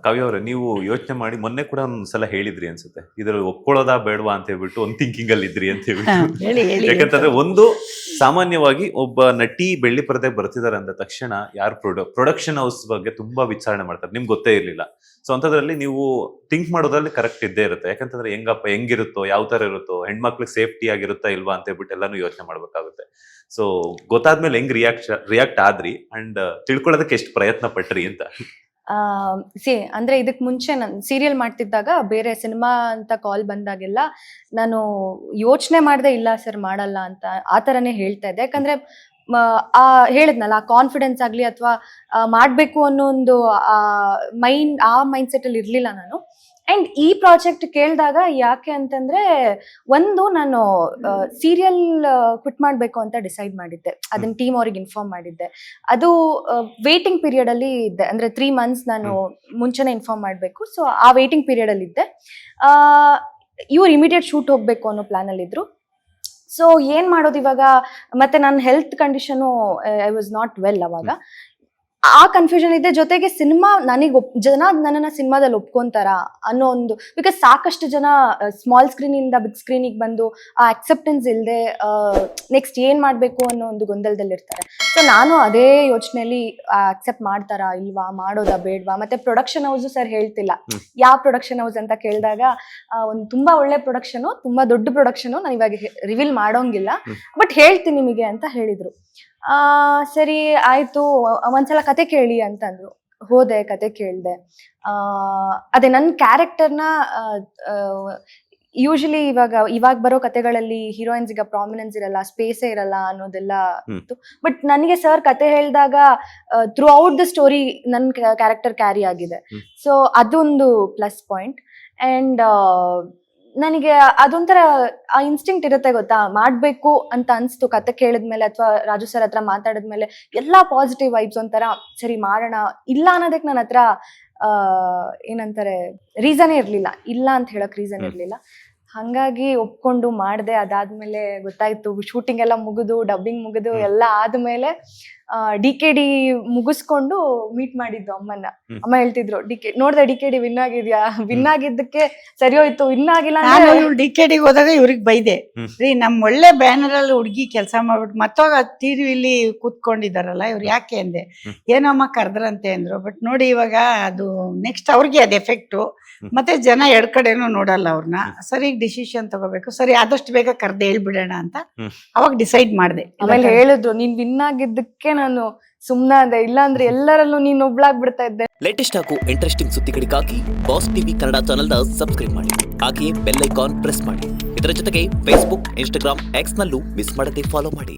ಕಾವ್ಯ ಅವರೇ, ನೀವು ಯೋಚನೆ ಮಾಡಿ ಮೊನ್ನೆ ಕೂಡ ಒಂದ್ಸಲ ಹೇಳಿದ್ರಿ ಅನ್ಸುತ್ತೆ, ಇದ್ರಲ್ಲಿ ಒಪ್ಕೊಳ್ಳೋದಾ ಬೇಡವಾ ಅಂತ ಹೇಳ್ಬಿಟ್ಟು ಒಂದು ಥಿಂಕಿಂಗ್ ಅಲ್ಲಿ ಇದ್ರಿ ಅಂತ ಹೇಳ್ಬಿಟ್ಟು. ಹೇಳಿ ಹೇಳಿ ಯಾಕಂತಂದ್ರೆ ಒಂದು ಸಾಮಾನ್ಯವಾಗಿ ಒಬ್ಬ ನಟಿ ಬೆಳ್ಳಿ ಪರದೆ ಬರ್ತಿದಾರೆ ಅಂದ ತಕ್ಷಣ ಯಾರು ಪ್ರೊಡಕ್ಷನ್ ಹೌಸ್ ಬಗ್ಗೆ ತುಂಬಾ ವಿಚಾರಣೆ ಮಾಡ್ತಾರೆ, ನಿಮ್ಗೆ ಗೊತ್ತೇ ಇರ್ಲಿಲ್ಲ. ಸೊ ಅಂತದ್ರಲ್ಲಿ ನೀವು ಥಿಂಕ್ ಮಾಡೋದ್ರಲ್ಲಿ ಕರೆಕ್ಟ್ ಇದ್ದೇ ಇರುತ್ತೆ. ಯಾಕಂತಂದ್ರೆ ಹೆಂಗಿರುತ್ತೋ, ಯಾವ ತರ ಇರುತ್ತೋ, ಹೆಣ್ಮಕ್ಳಿಗೆ ಸೇಫ್ಟಿ ಆಗಿರುತ್ತಾ ಇಲ್ವಾ ಅಂತ ಹೇಳ್ಬಿಟ್ಟು ಎಲ್ಲಾನು ಯೋಚನೆ ಮಾಡ್ಬೇಕಾಗುತ್ತೆ. ಸೊ ಗೊತ್ತಾದ್ಮೇಲೆ ಹೆಂಗ್ ರಿಯಾಕ್ಟ್ ಆದ್ರಿ ಅಂಡ್ ತಿಳ್ಕೊಳ್ಳೋದಕ್ಕೆ ಎಷ್ಟು ಪ್ರಯತ್ನ ಪಟ್ರಿ ಅಂತ. ಅಂದ್ರೆ ಇದಕ್ ಮುಂಚೆ ನಾನು ಸೀರಿಯಲ್ ಮಾಡ್ತಿದ್ದಾಗ ಬೇರೆ ಸಿನಿಮಾ ಅಂತ ಕಾಲ್ ಬಂದಾಗೆಲ್ಲ ನಾನು ಯೋಚನೆ ಮಾಡ್ದೆ, ಇಲ್ಲ ಸರ್ ಮಾಡಲ್ಲ ಅಂತ ಆ ಥರನೇ ಹೇಳ್ತಾ ಇದ್ದೆ. ಯಾಕಂದ್ರೆ ಹೇಳಿದ್ನಲ್ಲ, ಆ ಕಾನ್ಫಿಡೆನ್ಸ್ ಆಗಲಿ ಅಥವಾ ಮಾಡಬೇಕು ಅನ್ನೋ ಒಂದು ಮೈಂಡ್ ಸೆಟ್ ಅಲ್ಲಿ ಇರಲಿಲ್ಲ ನಾನು. ಆ್ಯಂಡ್ ಈ ಪ್ರಾಜೆಕ್ಟ್ ಕೇಳಿದಾಗ ಯಾಕೆ ಅಂತಂದ್ರೆ, ಒಂದು ನಾನು ಸೀರಿಯಲ್ ಕ್ವಿಟ್ ಮಾಡಬೇಕು ಅಂತ ಡಿಸೈಡ್ ಮಾಡಿದ್ದೆ. ಅದನ್ನ ಟೀಮ್ ಅವ್ರಿಗೆ ಇನ್ಫಾರ್ಮ್ ಮಾಡಿದ್ದೆ. ಅದು ವೇಟಿಂಗ್ ಪೀರಿಯಡ್ ಅಲ್ಲಿ ಇದ್ದೆ, ಅಂದ್ರೆ 3 months ನಾನು ಮುಂಚೆನೆ ಇನ್ಫಾರ್ಮ್ ಮಾಡಬೇಕು. ಸೊ ಆ ವೇಟಿಂಗ್ ಪೀರಿಯಡ್ ಅಲ್ಲಿ ಇದ್ದೆ. ಇವ್ರು ಇಮಿಡಿಯೇಟ್ ಶೂಟ್ ಹೋಗ್ಬೇಕು ಅನ್ನೋ ಪ್ಲಾನ್ ಅಲ್ಲಿ ಇದ್ರು. ಸೊ ಏನ್ ಮಾಡೋದು ಇವಾಗ, ಮತ್ತೆ ನನ್ನ health condition I was not well ಅವಾಗ. ಆ ಕನ್ಫ್ಯೂಷನ್ ಇದೆ. ಜೊತೆಗೆ ಸಿನಿಮಾ ಜನ ನನ್ನನ್ನ ಸಿನಿಮಾದಲ್ಲಿ ಒಪ್ಕೊಂತಾರ ಅನ್ನೋ ಒಂದು, ಬಿಕಾಸ್ ಸಾಕಷ್ಟು ಜನ ಸ್ಮಾಲ್ ಸ್ಕ್ರೀನ್ ಇಂದ ಬಿಗ್ ಸ್ಕ್ರೀನಿಗೆ ಬಂದು ಆ ಅಕ್ಸೆಪ್ಟೆನ್ಸ್ ಇಲ್ಲದೆ ನೆಕ್ಸ್ಟ್ ಏನ್ ಮಾಡ್ಬೇಕು ಅನ್ನೋ ಒಂದು ಗೊಂದಲದಲ್ಲಿ ಇರ್ತಾರೆ. ಸೊ ನಾನು ಅದೇ ಯೋಚನೆಯಲ್ಲಿ ಅಕ್ಸೆಪ್ಟ್ ಮಾಡ್ತಾರಾ ಇಲ್ವಾ, ಮಾಡೋದಾ ಬೇಡ್ವಾ. ಮತ್ತೆ ಪ್ರೊಡಕ್ಷನ್ ಹೌಸ್ ಸರ್ ಹೇಳ್ತಿಲ್ಲ ಯಾವ ಪ್ರೊಡಕ್ಷನ್ ಹೌಸ್ ಅಂತ ಕೇಳಿದಾಗ, ಒಂದು ತುಂಬಾ ಒಳ್ಳೆ ಪ್ರೊಡಕ್ಷನ್, ತುಂಬಾ ದೊಡ್ಡ ಪ್ರೊಡಕ್ಷನ್, ನಾನು ಇವಾಗ ರಿವೀಲ್ ಮಾಡೋಂಗಿಲ್ಲ, ಬಟ್ ಹೇಳ್ತೀನಿ ನಿಮಗೆ ಅಂತ ಹೇಳಿದ್ರು. ಸರಿ ಆಯ್ತು, ಒಂದ್ಸಲ ಕತೆ ಕೇಳಿ ಅಂತಂದ್ರು. ಹೋದೆ, ಕತೆ ಕೇಳ್ದೆ. ಅದೇ ನನ್ನ ಕ್ಯಾರೆಕ್ಟರ್ನ ಯೂಶಲಿ ಇವಾಗ ಬರೋ ಕತೆಗಳಲ್ಲಿ ಹೀರೋಯಿನ್ಸ್ ಈಗ ಪ್ರಾಮಿನೆನ್ಸ್ ಇರಲ್ಲ, ಸ್ಪೇಸೇ ಇರಲ್ಲ ಅನ್ನೋದೆಲ್ಲ ಇತ್ತು. ಬಟ್ ನನಗೆ ಸರ್ ಕತೆ ಹೇಳಿದಾಗ ಥ್ರೂ ಔಟ್ ದ ಸ್ಟೋರಿ ನನ್ನ ಕ್ಯಾರೆಕ್ಟರ್ ಕ್ಯಾರಿ ಆಗಿದೆ. ಸೊ ಅದೊಂದು ಪ್ಲಸ್ ಪಾಯಿಂಟ್. ಅಂಡ್ ನನಗೆ ಅದೊಂಥರ ಆ ಇನ್ಸ್ಟಿಂಕ್ಟ್ ಇರುತ್ತೆ ಗೊತ್ತಾ, ಮಾಡ್ಬೇಕು ಅಂತ ಅನ್ಸ್ತು ಕತೆ ಕೇಳಿದ್ಮೇಲೆ ಅಥವಾ ರಾಜು ಸರ್ ಹತ್ರ ಮಾತಾಡಿದ್ಮೇಲೆ. ಎಲ್ಲಾ ಪಾಸಿಟಿವ್ ವೈಬ್ಸ್, ಒಂಥರ ಸರಿ ಮಾಡೋಣ. ಇಲ್ಲ ಅನ್ನೋದಕ್ಕೆ ನನ್ನ ಹತ್ರ ಏನಂತಾರೆ ರೀಸನೇ ಇರ್ಲಿಲ್ಲ, ಇಲ್ಲ ಅಂತ ಹೇಳಕ್ ರೀಸನ್ ಇರ್ಲಿಲ್ಲ. ಹಂಗಾಗಿ ಒಪ್ಕೊಂಡು ಮಾಡಿದೆ. ಅದಾದ್ಮೇಲೆ ಗೊತ್ತಾಯ್ತು, ಶೂಟಿಂಗ್ ಎಲ್ಲ ಮುಗಿದು, ಡಬ್ಬಿಂಗ್ ಮುಗಿದು ಎಲ್ಲ ಆದ್ಮೇಲೆ DKD ಮುಗಿಸ್ಕೊಂಡು ಮೀಟ್ ಮಾಡಿದ್ದು ಅಮ್ಮನ್ನ. ಅಮ್ಮ ಹೇಳ್ತಿದ್ರು, ನೋಡ್ದೆ DKD ವಿನ್ ಆಗಿದ್ಯಾ, ವಿನ್ ಆಗಿದ್ದಕ್ಕೆ ಸರಿ ಹೋಯ್ತು, ವಿನ್ ಆಗಿಲ್ಲ DKD ಹೋದಾಗ ಇವ್ರಿಗೆ ಬೈದೆ, ರೀ ನಮ್ ಒಳ್ಳೆ ಬ್ಯಾನರ್ ಅಲ್ಲಿ ಹುಡುಗಿ ಕೆಲಸ ಮಾಡ್ಬಿಟ್ಟು ಮತ್ತೋಗ ಟಿವಿಲಿ ಕೂತ್ಕೊಂಡಿದಾರಲ್ಲ ಇವ್ರು ಯಾಕೆ ಅಂದೆ. ಏನಮ್ಮ ಕರೆದ್ರಂತೆ ಅಂದ್ರು. ಬಟ್ ನೋಡಿ ಇವಾಗ ಅದು ನೆಕ್ಸ್ಟ್ ಅವ್ರಿಗೆ ಅದು ಎಫೆಕ್ಟು. ಮತ್ತೆ ಜನ ಎರಡ್ ಕಡೆನೂ ನೋಡಲ್ಲ ಅವ್ರನ್ನ. ಸರಿ ಡಿಸಿಷನ್ ತಗೋಬೇಕು, ಸರಿ ಆದಷ್ಟು ಬೇಗ ಕರ್ದೆ ಹೇಳ್ಬಿಡೋಣ ಅಂತ ಅವಾಗ ಡಿಸೈಡ್ ಮಾಡಿದೆ. ಆಮೇಲೆ ಹೇಳಿದ್ರು, ನೀನ್ ವಿನ್ ಆಗಿದ್ದಕ್ಕೆ ನಾನು ಸುಮ್ನೆ ಅದೇ, ಇಲ್ಲ ಅಂದ್ರೆ ಎಲ್ಲರಲ್ಲೂ ನೀನ್ ಒಬ್ಳಾಗ್ಬಿಡ್ತಾ ಇದ್ದೆ. ಲೇಟೆಸ್ಟ್ ಹಾಗೂ ಇಂಟ್ರೆಸ್ಟಿಂಗ್ ಸುದ್ದಿಗಳಿಗಾಗಿ ಬಾಸ್ ಟಿವಿ ಕನ್ನಡ ಚಾನೆಲ್ನ ಸಬ್ಸ್ಕ್ರೈಬ್ ಮಾಡಿ, ಹಾಗೆಯೇ ಬೆಲ್ ಐಕಾನ್ ಪ್ರೆಸ್ ಮಾಡಿ. ಇದರ ಜೊತೆಗೆ ಫೇಸ್ಬುಕ್, ಇನ್ಸ್ಟಾಗ್ರಾಮ್, ಎಕ್ಸ್ ನಲ್ಲೂ ಮಿಸ್ ಮಾಡದೆ ಫಾಲೋ ಮಾಡಿ.